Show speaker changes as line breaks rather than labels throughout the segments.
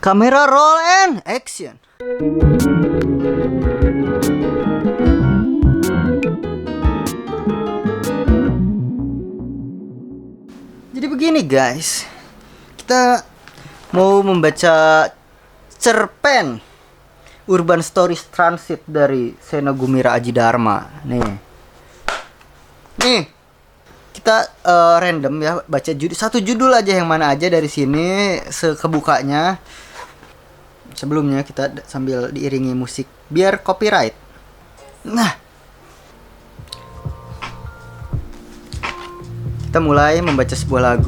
Kamera roll and action. Jadi begini guys, kita mau membaca cerpen Urban Stories Transit dari Seno Gumira Aji Dharma. Nih kita random ya, baca satu judul aja, yang mana aja dari sini sekebukanya. Sebelumnya kita sambil diiringi musik biar copyright. Nah, kita mulai membaca sebuah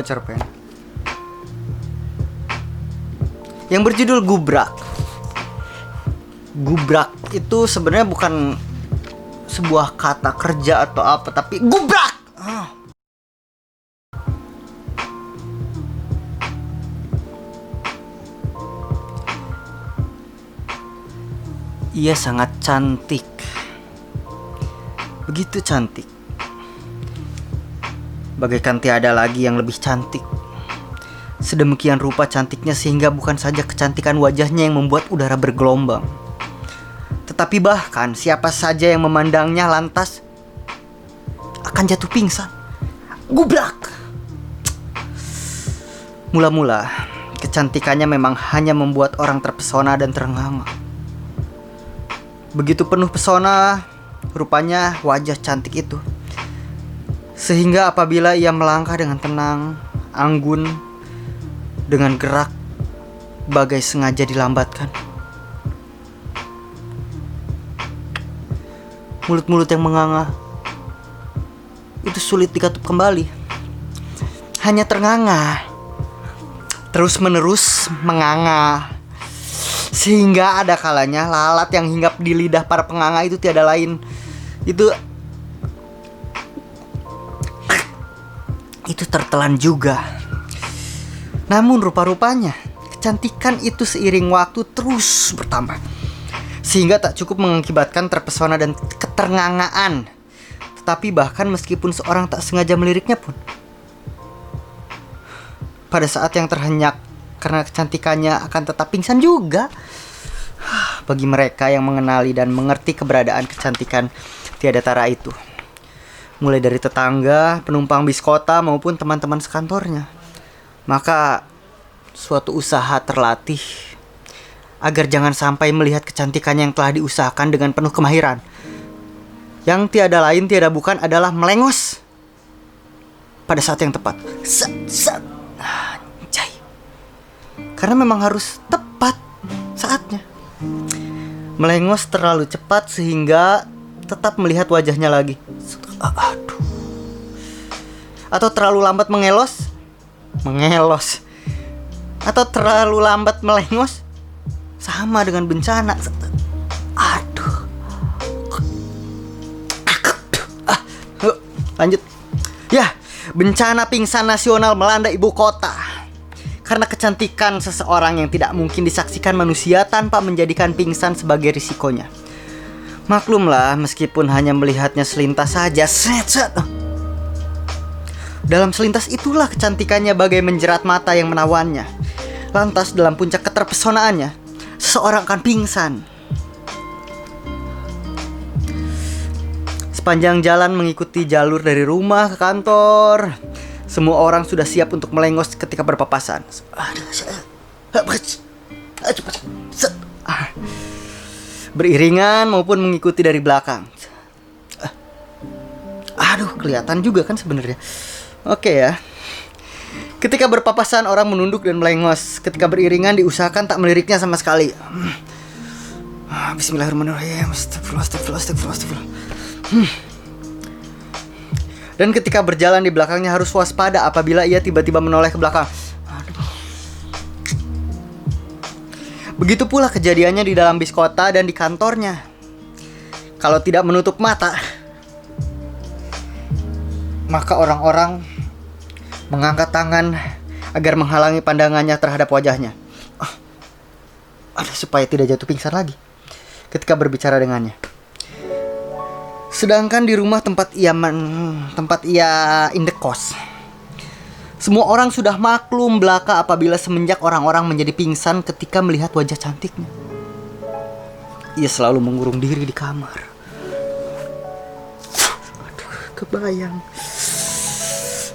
cerpen yang berjudul Gubrak. Gubrak itu sebenarnya bukan sebuah kata kerja atau apa, tapi gubrak. Ia sangat cantik, begitu cantik, bagaikan tiada lagi yang lebih cantik. Sedemikian rupa cantiknya sehingga bukan saja kecantikan wajahnya yang membuat udara bergelombang, tetapi bahkan siapa saja yang memandangnya lantas akan jatuh pingsan. Gubrak. Mula-mula kecantikannya memang hanya membuat orang terpesona dan terengah-engah. Begitu penuh pesona rupanya wajah cantik itu, sehingga apabila ia melangkah dengan tenang, anggun, dengan gerak bagai sengaja dilambatkan, mulut-mulut yang menganga itu sulit dikatup kembali. Hanya ternganga, terus-menerus menganga, sehingga ada kalanya lalat yang hinggap di lidah para penganga itu tiada lain, itu tertelan juga. Namun rupa-rupanya kecantikan itu seiring waktu terus bertambah, sehingga tak cukup mengakibatkan terpesona dan ketergangaan, tetapi bahkan meskipun seorang tak sengaja meliriknya pun, pada saat yang terhenyak karena kecantikannya akan tetap pingsan juga. Bagi mereka yang mengenali dan mengerti keberadaan kecantikan tiada tara itu, mulai dari tetangga, penumpang bis kota maupun teman-teman sekantornya, maka suatu usaha terlatih agar jangan sampai melihat kecantikannya yang telah diusahakan dengan penuh kemahiran, yang tiada lain tiada bukan adalah melengos pada saat yang tepat. Karena memang harus tepat saatnya. Melengos terlalu cepat sehingga tetap melihat wajahnya lagi. Atau terlalu lambat mengelos. Atau terlalu lambat melengos, sama dengan bencana. Lanjut. Ya, bencana pingsan nasional melanda ibu kota karena kecantikan seseorang yang tidak mungkin disaksikan manusia tanpa menjadikan pingsan sebagai risikonya. Maklumlah, meskipun hanya melihatnya selintas saja, dalam selintas itulah kecantikannya bagai menjerat mata yang menawannya. Lantas dalam puncak keterpesonaannya, seseorang akan pingsan. Sepanjang jalan mengikuti jalur dari rumah ke kantor, semua orang sudah siap untuk melengos ketika berpapasan. Beriringan maupun mengikuti dari belakang. Kelihatan juga kan sebenarnya. Oke ya. Ketika berpapasan orang menunduk dan melengos. Ketika beriringan diusahakan tak meliriknya sama sekali. Bismillahirrahmanirrahim. Astagfirullah. Dan ketika berjalan di belakangnya harus waspada apabila ia tiba-tiba menoleh ke belakang. Begitu pula kejadiannya di dalam bis kota dan di kantornya. Kalau tidak menutup mata, maka orang-orang mengangkat tangan agar menghalangi pandangannya terhadap wajahnya. Supaya tidak jatuh pingsan lagi ketika berbicara dengannya. Sedangkan di rumah tempat ia indekos, Semua orang sudah maklum belaka apabila semenjak orang-orang menjadi pingsan ketika melihat wajah cantiknya. Ia selalu mengurung diri di kamar. Aduh, kebayang.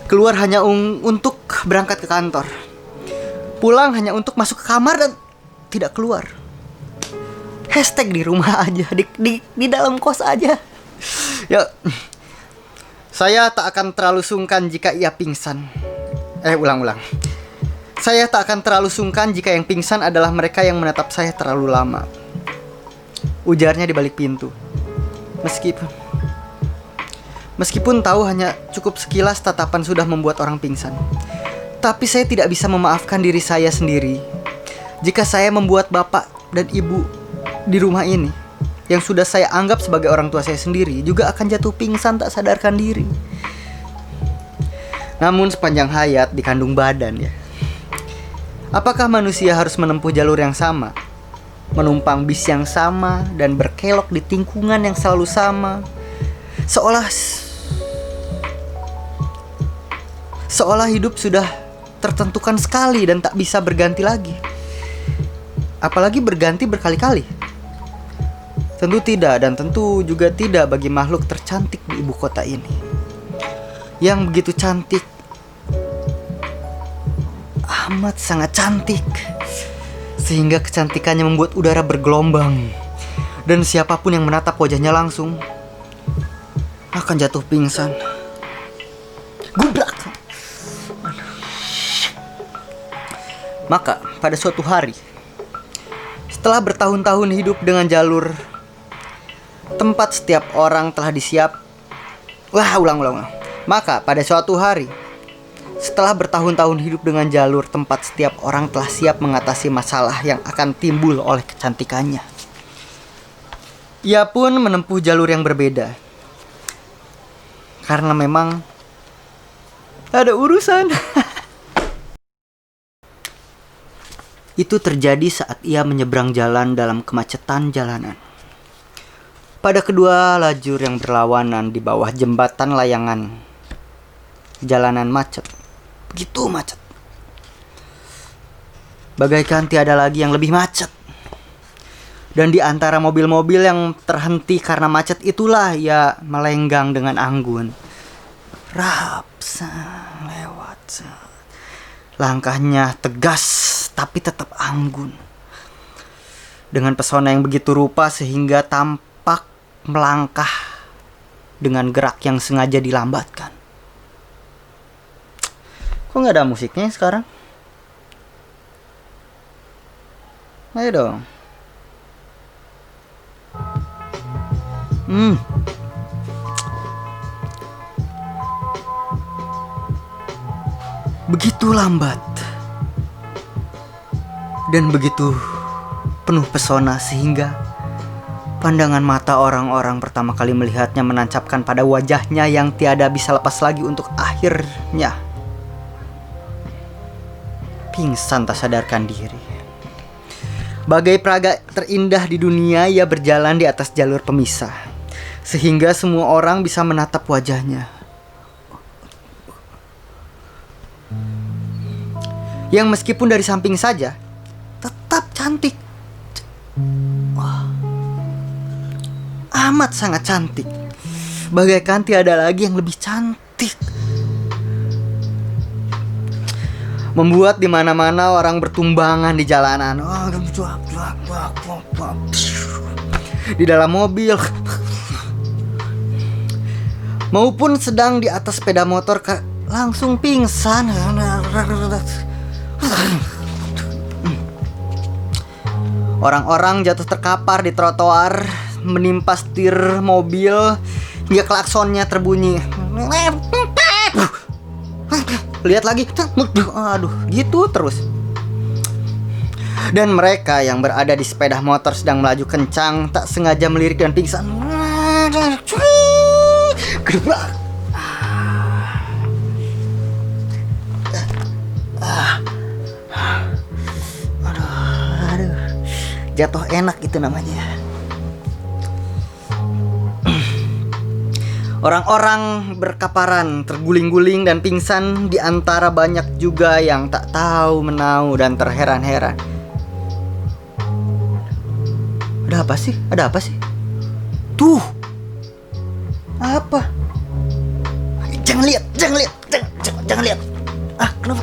Keluar hanya untuk berangkat ke kantor. Pulang hanya untuk masuk ke kamar dan tidak keluar. Hashtag di rumah aja, di dalam kos aja. Ya, saya tak akan terlalu sungkan jika ia pingsan. Ulang. Saya tak akan terlalu sungkan jika yang pingsan adalah mereka yang menatap saya terlalu lama. Ujarnya di balik pintu. Meskipun tahu hanya cukup sekilas tatapan sudah membuat orang pingsan. Tapi saya tidak bisa memaafkan diri saya sendiri jika saya membuat bapak dan ibu di rumah ini, yang sudah saya anggap sebagai orang tua saya sendiri, juga akan jatuh pingsan tak sadarkan diri. Namun sepanjang hayat dikandung badan ya. Apakah manusia harus menempuh jalur yang sama? Menumpang bis yang sama dan berkelok di tikungan yang selalu sama? Seolah hidup sudah tertentukan sekali dan tak bisa berganti lagi. Apalagi berganti berkali-kali. Tentu tidak, dan tentu juga tidak bagi makhluk tercantik di ibu kota ini, yang begitu cantik, amat sangat cantik, sehingga kecantikannya membuat udara bergelombang, dan siapapun yang menatap wajahnya langsung akan jatuh pingsan. Gubrak. Maka pada suatu hari, setelah bertahun-tahun hidup dengan jalur tempat setiap orang telah Maka pada suatu hari, setelah bertahun-tahun hidup dengan jalur tempat setiap orang telah siap mengatasi masalah yang akan timbul oleh kecantikannya, ia pun menempuh jalur yang berbeda. Karena memang ada urusan. Itu terjadi saat ia menyeberang jalan dalam kemacetan jalanan. Pada kedua lajur yang berlawanan di bawah jembatan layangan, jalanan macet, begitu macet. Bagaikan tiada lagi yang lebih macet. Dan di antara mobil-mobil yang terhenti karena macet itulah ia melenggang dengan anggun. Rapsang lewat. Langkahnya tegas tapi tetap anggun, dengan pesona yang begitu rupa sehingga tampak melangkah dengan gerak yang sengaja dilambatkan. Kok gak ada musiknya sekarang? Ayo dong. Begitu lambat dan begitu penuh pesona sehingga pandangan mata orang-orang pertama kali melihatnya menancapkan pada wajahnya yang tiada bisa lepas lagi untuk akhirnya pingsan tak sadarkan diri. Bagai peraga terindah di dunia, ia berjalan di atas jalur pemisah sehingga semua orang bisa menatap wajahnya, yang meskipun dari samping saja tetap cantik. Wah, amat sangat cantik, bagaikan tiada lagi yang lebih cantik. Membuat di mana-mana orang bertumbangan di jalanan, di dalam mobil maupun sedang di atas sepeda motor langsung pingsan. Orang-orang jatuh terkapar di trotoar, menimpa setir mobil hingga klaksonnya terbunyi. Lihat lagi, aduh, gitu terus. Dan mereka yang berada di sepeda motor sedang melaju kencang, tak sengaja melirik dan pingsan. Gedebak. Aduh, jatuh enak itu namanya. Orang-orang berkaparan, terguling-guling dan pingsan, di antara banyak juga yang tak tahu menau dan terheran-heran. Ada apa sih? Ada apa sih? Tuh. Apa? Jangan lihat, jangan lihat, jangan lihat. Ah, kenapa?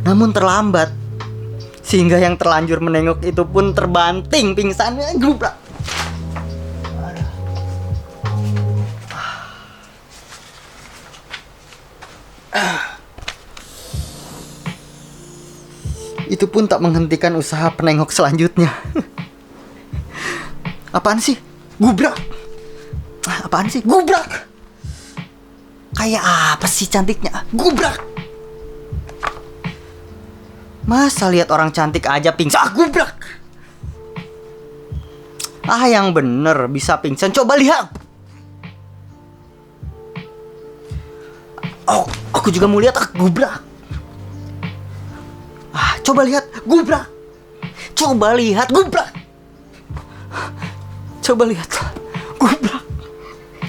Namun terlambat, sehingga yang terlanjur menengok itu pun terbanting pingsannya gubrak. Itu pun tak menghentikan usaha penengok selanjutnya. Apaan sih? Gubrak. Apaan sih? Gubrak. Kayak apa sih cantiknya? Gubrak. Masa lihat orang cantik aja pingsan? Gubrak. Yang bener bisa pingsan. Coba lihat. Oh, aku juga mau lihat. Gubrak. Coba lihat, gubrak. Coba lihat, gubrak. Coba lihat, gubrak.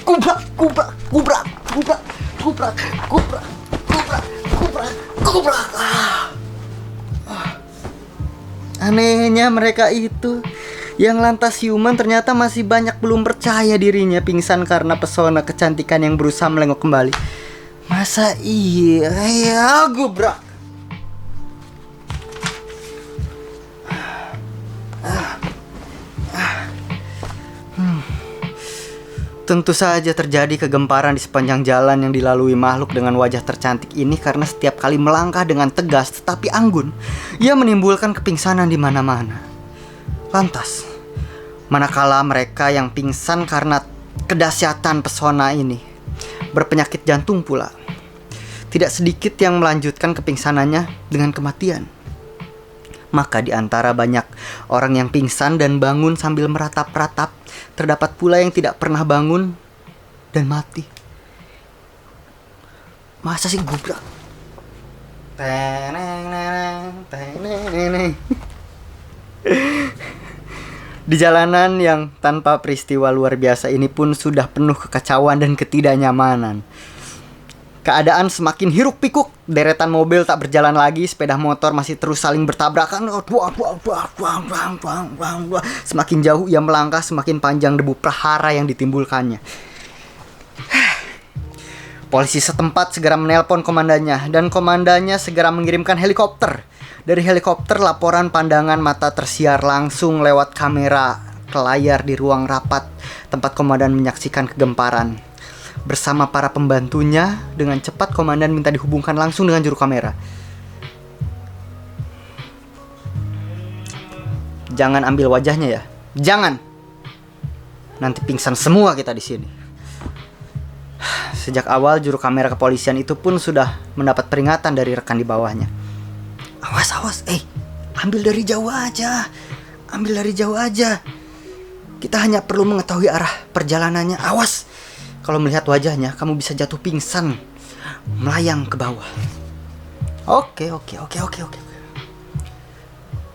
Gubrak, gubrak, gubrak, gubrak, gubrak, gubrak, gubrak, gubrak, gubrak. Anehnya mereka itu yang lantas human ternyata masih banyak belum percaya dirinya pingsan karena pesona kecantikan yang berusaha melengok kembali. Masa iya, ya gubrak. Tentu saja terjadi kegemparan di sepanjang jalan yang dilalui makhluk dengan wajah tercantik ini karena setiap kali melangkah dengan tegas tetapi anggun, ia menimbulkan kepingsanan di mana-mana. Lantas, manakala mereka yang pingsan karena kedahsyatan pesona ini berpenyakit jantung pula, tidak sedikit yang melanjutkan kepingsanannya dengan kematian. Maka di antara banyak orang yang pingsan dan bangun sambil meratap-ratap, terdapat pula yang tidak pernah bangun dan mati. Masa sih gubrak? Di jalanan yang tanpa peristiwa luar biasa ini pun sudah penuh kekacauan dan ketidaknyamanan. Keadaan semakin hiruk pikuk, deretan mobil tak berjalan lagi, sepeda motor masih terus saling bertabrakan. Semakin jauh ia melangkah, semakin panjang debu prahara yang ditimbulkannya. Polisi setempat segera menelpon komandannya, dan komandannya segera mengirimkan helikopter. Dari helikopter laporan pandangan mata tersiar langsung lewat kamera ke layar di ruang rapat tempat komandan menyaksikan kegemparan. Bersama para pembantunya, dengan cepat komandan minta dihubungkan langsung dengan juru kamera. Jangan ambil wajahnya ya, jangan. Nanti pingsan semua kita di sini. Sejak awal juru kamera kepolisian itu pun sudah mendapat peringatan dari rekan di bawahnya. Awas, awas, ambil dari jauh aja, ambil dari jauh aja. Kita hanya perlu mengetahui arah perjalanannya. Awas. Kalau melihat wajahnya, kamu bisa jatuh pingsan, melayang ke bawah. Oke.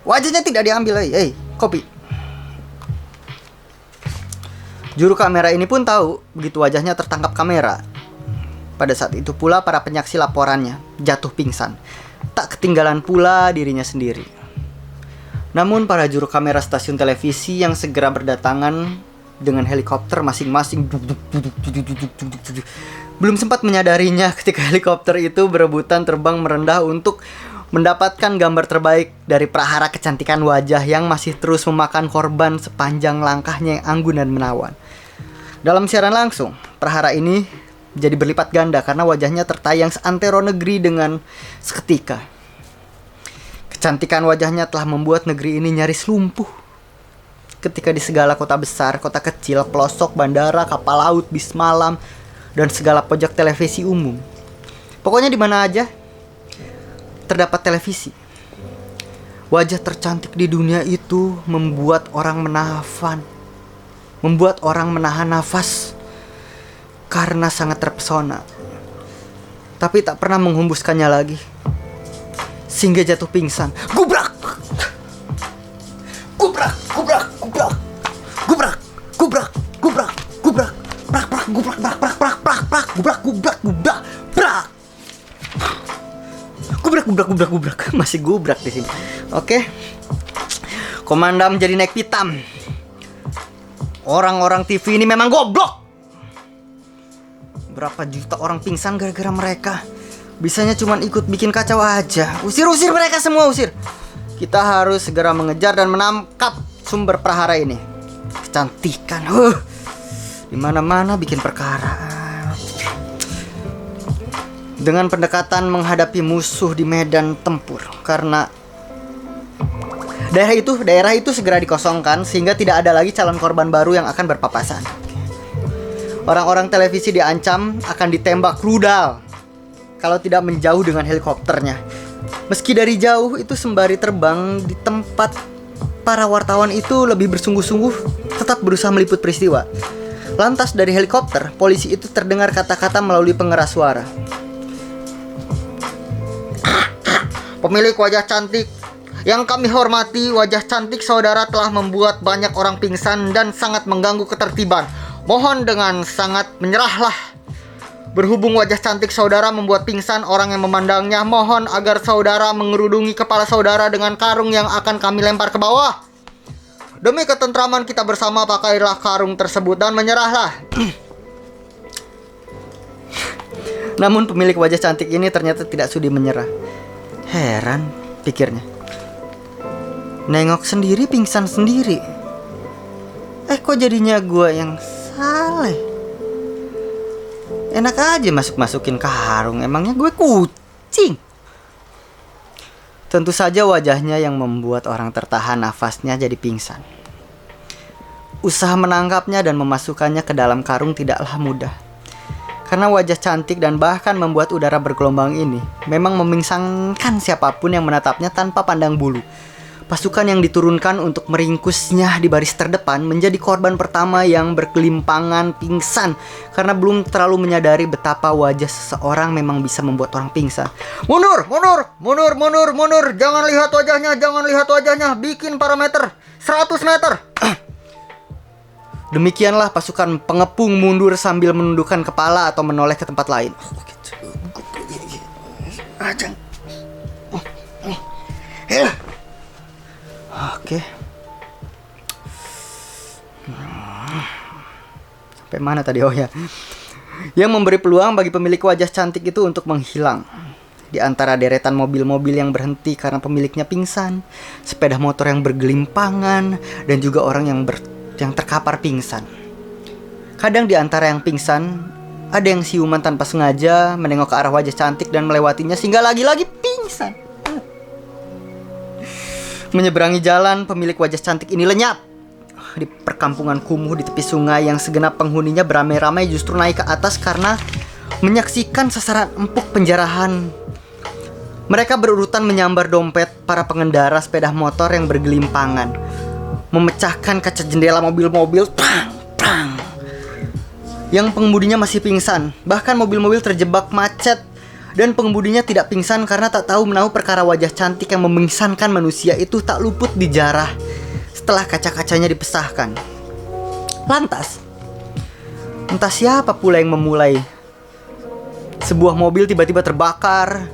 Wajahnya tidak diambil, kopi. Juru kamera ini pun tahu begitu wajahnya tertangkap kamera. Pada saat itu pula para penyaksi laporannya jatuh pingsan. Tak ketinggalan pula dirinya sendiri. Namun para juru kamera stasiun televisi yang segera berdatangan dengan helikopter masing-masing belum sempat menyadarinya ketika helikopter itu berebutan terbang merendah untuk mendapatkan gambar terbaik dari prahara kecantikan wajah yang masih terus memakan korban sepanjang langkahnya yang anggun dan menawan. Dalam siaran langsung, prahara ini jadi berlipat ganda karena wajahnya tertayang seantero negeri dengan seketika. Kecantikan wajahnya telah membuat negeri ini nyaris lumpuh. Ketika di segala kota besar, kota kecil, pelosok, bandara, kapal laut, bis malam, dan segala pojok televisi umum. Pokoknya di mana aja terdapat televisi. Wajah tercantik di dunia itu membuat orang menahan nafas karena sangat terpesona. Tapi tak pernah menghembuskannya lagi, sehingga jatuh pingsan. Gubrak! Gubrak! Gubrak! Gubrak! Gubrak! Gubrak! Gubrak, brak, brak, brak, brak, brak, gubrak, gubrak, gubrak, brak. Gubrak, gubrak, gubrak, gubrak. Masih gubrak di sini. Oke. Komandan jadi naik pitam. Orang-orang TV ini memang goblok. Berapa juta orang pingsan gara-gara mereka. Bisanya cuman ikut bikin kacau aja. Usir mereka semua, usir. Kita harus segera mengejar dan menangkap sumber prahara ini. Kecantikan, di mana-mana bikin perkara. Dengan pendekatan menghadapi musuh di medan tempur, karena daerah itu segera dikosongkan sehingga tidak ada lagi calon korban baru yang akan berpapasan. Orang-orang televisi diancam akan ditembak rudal kalau tidak menjauh dengan helikopternya. Meski dari jauh itu sembari terbang di tempat, para wartawan itu lebih bersungguh-sungguh tetap berusaha meliput peristiwa. Lantas dari helikopter, polisi itu terdengar kata-kata melalui pengeras suara. Pemilik wajah cantik yang kami hormati, wajah cantik saudara telah membuat banyak orang pingsan dan sangat mengganggu ketertiban. Mohon dengan sangat menyerahlah. Berhubung wajah cantik saudara membuat pingsan orang yang memandangnya, mohon agar saudara mengerudungi kepala saudara dengan karung yang akan kami lempar ke bawah. Demi ketentraman kita bersama, pakailah karung tersebut dan menyerahlah. Namun pemilik wajah cantik ini ternyata tidak sudi menyerah. Heran, pikirnya. Nengok sendiri pingsan sendiri. Kok jadinya gua yang salah? Enak aja masukin karung, emangnya gue kucing? Tentu saja wajahnya yang membuat orang tertahan nafasnya jadi pingsan. Usaha menangkapnya dan memasukkannya ke dalam karung tidaklah mudah. Karena wajah cantik dan bahkan membuat udara bergelombang ini memang memingsankan siapapun yang menatapnya tanpa pandang bulu. Pasukan yang diturunkan untuk meringkusnya di baris terdepan menjadi korban pertama yang berkelimpangan pingsan karena belum terlalu menyadari betapa wajah seseorang memang bisa membuat orang pingsan. Mundur, mundur, mundur, mundur, mundur. Jangan lihat wajahnya, jangan lihat wajahnya. Bikin parameter 100 meter. Demikianlah pasukan pengepung mundur sambil menundukkan kepala atau menoleh ke tempat lain. Oke. Sampai mana tadi? Oh ya. Yang memberi peluang bagi pemilik wajah cantik itu untuk menghilang di antara deretan mobil-mobil yang berhenti karena pemiliknya pingsan, sepeda motor yang bergelimpangan, dan juga orang yang terkapar pingsan. Kadang di antara yang pingsan, ada yang siuman tanpa sengaja menengok ke arah wajah cantik dan melewatinya sehingga lagi-lagi pingsan. Menyeberangi jalan, pemilik wajah cantik ini lenyap. Di perkampungan kumuh di tepi sungai yang segenap penghuninya beramai-ramai justru naik ke atas karena menyaksikan sasaran empuk penjarahan. Mereka berurutan menyambar dompet para pengendara sepeda motor yang bergelimpangan, memecahkan kaca jendela mobil-mobil, prang, prang. Yang pengemudinya masih pingsan. Bahkan mobil-mobil terjebak macet dan pengemudinya tidak pingsan karena tak tahu menahu perkara wajah cantik yang memingsankan manusia itu tak luput dijarah setelah kaca-kacanya dipesahkan. Lantas, entah siapa pula yang memulai. Sebuah mobil tiba-tiba terbakar.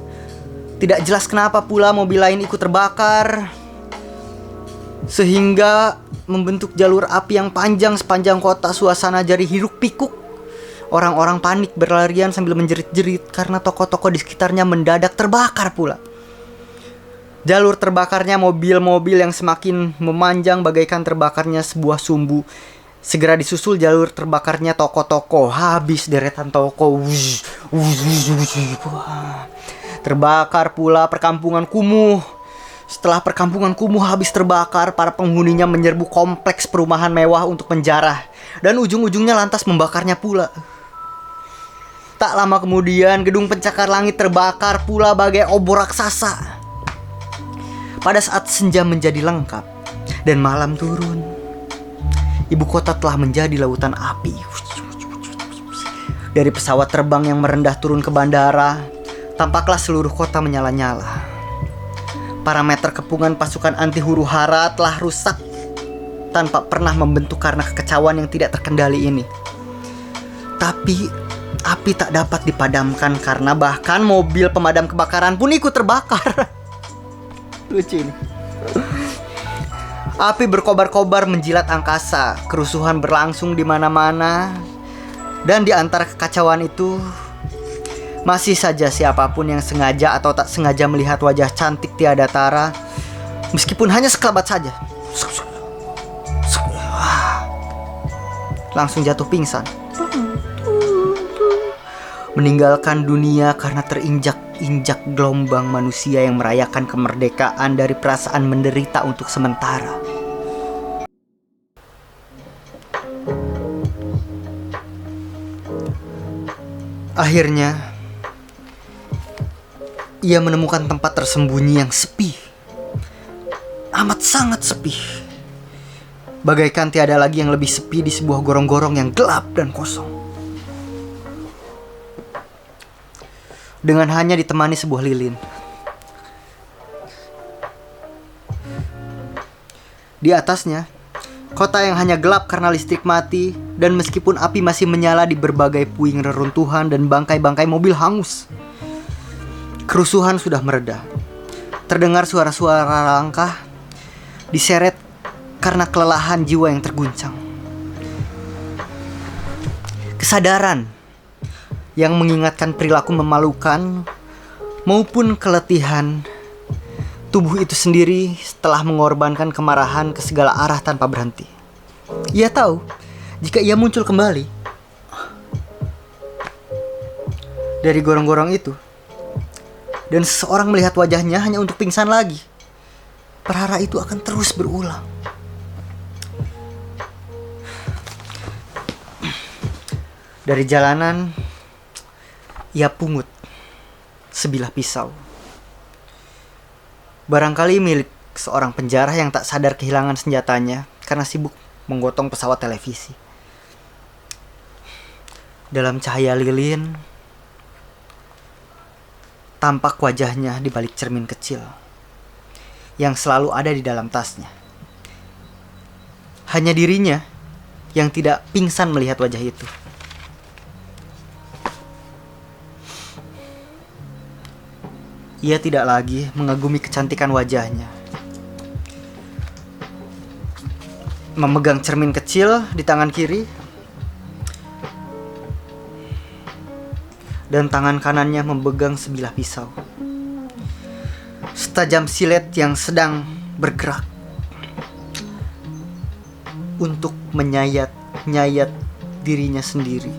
Tidak jelas kenapa pula mobil lain ikut terbakar, sehingga membentuk jalur api yang panjang sepanjang kota. Suasana jadi hiruk-pikuk. Orang-orang panik berlarian sambil menjerit-jerit karena toko-toko di sekitarnya mendadak terbakar pula. Jalur terbakarnya mobil-mobil yang semakin memanjang bagaikan terbakarnya sebuah sumbu. Segera disusul jalur terbakarnya toko-toko. Habis deretan toko. Terbakar pula perkampungan kumuh. Setelah perkampungan kumuh habis terbakar, para penghuninya menyerbu kompleks perumahan mewah untuk menjarah. Dan ujung-ujungnya lantas membakarnya pula. Tak lama kemudian, gedung pencakar langit terbakar pula bagai obor raksasa. Pada saat senja menjadi lengkap dan malam turun, ibu kota telah menjadi lautan api. Dari pesawat terbang yang merendah turun ke bandara, tampaklah seluruh kota menyala-nyala. Parameter kepungan pasukan anti huru-hara telah rusak tanpa pernah membentuk karena kekacauan yang tidak terkendali ini. Tapi api tak dapat dipadamkan karena bahkan mobil pemadam kebakaran pun ikut terbakar. Lucu ini. Api berkobar-kobar menjilat angkasa, kerusuhan berlangsung di mana-mana, dan di antara kekacauan itu masih saja siapapun yang sengaja atau tak sengaja melihat wajah cantik tiada tara, meskipun hanya sekelebat saja, langsung jatuh pingsan, meninggalkan dunia karena terinjak-injak gelombang manusia yang merayakan kemerdekaan dari perasaan menderita untuk sementara. Akhirnya, ia menemukan tempat tersembunyi yang sepi, amat sangat sepi. Bagaikan tiada lagi yang lebih sepi di sebuah gorong-gorong yang gelap dan kosong. Dengan hanya ditemani sebuah lilin. Di atasnya, kota yang hanya gelap karena listrik mati, dan meskipun api masih menyala di berbagai puing reruntuhan dan bangkai-bangkai mobil hangus. Kerusuhan sudah mereda. Terdengar suara-suara langkah diseret karena kelelahan jiwa yang terguncang. Kesadaran yang mengingatkan perilaku memalukan maupun keletihan tubuh itu sendiri setelah mengorbankan kemarahan ke segala arah tanpa berhenti. Ia tahu jika ia muncul kembali dari gorong-gorong itu dan seseorang melihat wajahnya hanya untuk pingsan lagi, perkara itu akan terus berulang. Dari jalanan, ia pungut sebilah pisau. Barangkali milik seorang penjara yang tak sadar kehilangan senjatanya karena sibuk menggotong pesawat televisi. Dalam cahaya lilin, tampak wajahnya di balik cermin kecil yang selalu ada di dalam tasnya. Hanya dirinya yang tidak pingsan melihat wajah itu. Ia tidak lagi mengagumi kecantikan wajahnya. Memegang cermin kecil di tangan kiri, dan tangan kanannya memegang sebilah pisau. Setajam silet yang sedang bergerak untuk menyayat-nyayat dirinya sendiri.